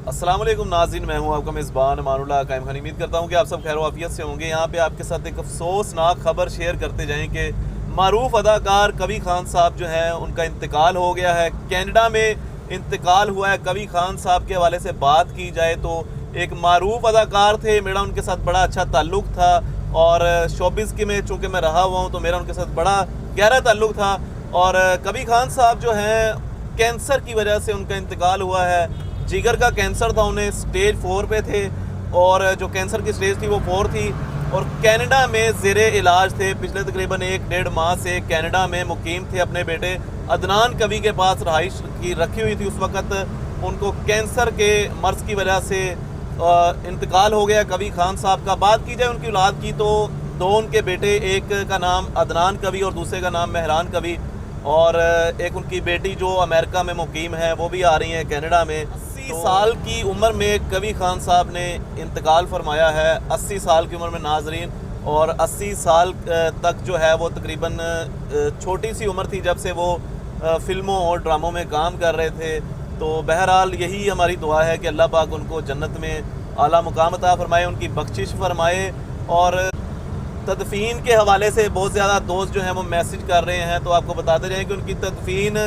अस्सलाम वालेकुम नाज़रीन, मैं हूं आपका मेज़बान अमानुल्लाह कायम खान। उम्मीद करता हूं कि आप सब खैर आफियत से होंगे। यहाँ पे आपके साथ एक अफसोसनाक खबर शेयर करते जाएं कि मारूफ अदाकार कवी खान साहब जो हैं उनका इंतकाल हो गया है। कनाडा में इंतकाल हुआ है। कवी खान साहब के हवाले से बात की जाए तो एक मारूफ अदाकार थे, मेरा उनके साथ बड़ा अच्छा ताल्लुक़ था और शोबिज़ के में चूँकि मैं रहा हुआ हूँ तो मेरा उनके साथ बड़ा गहरा ताल्लुक़ था। और कवी खान साहब जो हैं कैंसर की वजह से उनका इंतकाल हुआ है। जिगर का कैंसर था, उन्हें स्टेज 4 पे थे और जो कैंसर की स्टेज थी वो 4 थी और कनाडा में ज़ेरे इलाज थे। पिछले तकरीबन 1-1.5 माह से कनाडा में मुकीम थे। अपने बेटे अदनान कवि के पास रहाइश की रखी हुई थी। उस वक़्त उनको कैंसर के मर्ज़ की वजह से इंतकाल हो गया कवी खान साहब का। बात की जाए उनकी औलाद की तो 2 उनके बेटे, एक का नाम अदनान कवि और दूसरे का नाम मेहरान कवि, और एक उनकी बेटी जो अमेरिका में मुकीम है वो भी आ रही हैं कनाडा में। 80 साल की उम्र में कवी खान साहब ने इंतकाल फरमाया है। 80 साल की उम्र में नाजरीन, और 80 साल तक जो है वो तकरीबन छोटी सी उम्र थी जब से वो फ़िल्मों और ड्रामों में काम कर रहे थे। तो बहरहाल यही हमारी दुआ है कि अल्लाह पाक उनको जन्नत में आला मुकाम अता फरमाए, उनकी बख्शिश फरमाए। और तदफीन के हवाले से बहुत ज़्यादा दोस्त जो हैं वो मैसेज कर रहे हैं, तो आपको बताते जाएं कि उनकी तदफीन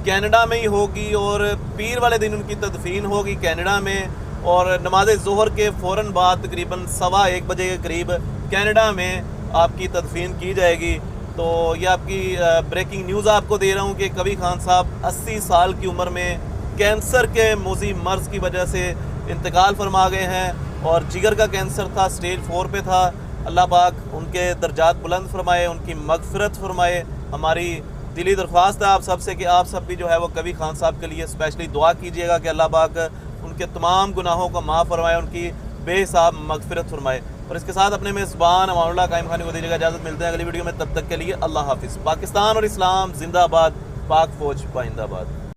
कनाडा में ही होगी और पीर वाले दिन उनकी तदफीन होगी कनाडा में, और नमाज ज़ोहर के फ़ौरन बाद तकरीबन 1:15 बजे के करीब कनाडा में आपकी तदफीन की जाएगी। तो ये आपकी ब्रेकिंग न्यूज़ आपको दे रहा हूँ कि कवी खान साहब 80 साल की उम्र में कैंसर के मुज़ी मर्ज़ की वजह से इंतकाल फरमा गए हैं और जिगर का कैंसर था, स्टेज 4 पे था। अल्लाह पाक उनके दर्जात बुलंद फरमाए, उनकी मगफिरत फरमाए। हमारी दिली दरख्वास्त है आप सब से कि आप सब भी जो है वो कवी खान साहब के लिए स्पेशली दुआ कीजिएगा कि अल्लाह पाक उनके तमाम गुनाहों को माफ़ फरमाए, उनकी बेहिसाब मगफिरत फरमाए। और इसके साथ अपने मेज़बान अमानुल्लाह कायम खानी को दीजिएगा इजाज़त। मिलते हैं अगली वीडियो में, तब तक के लिए अल्लाह हाफिज़। पाकिस्तान और इस्लाम जिंदाबाद, पाक फ़ौज पाइंदाबाद।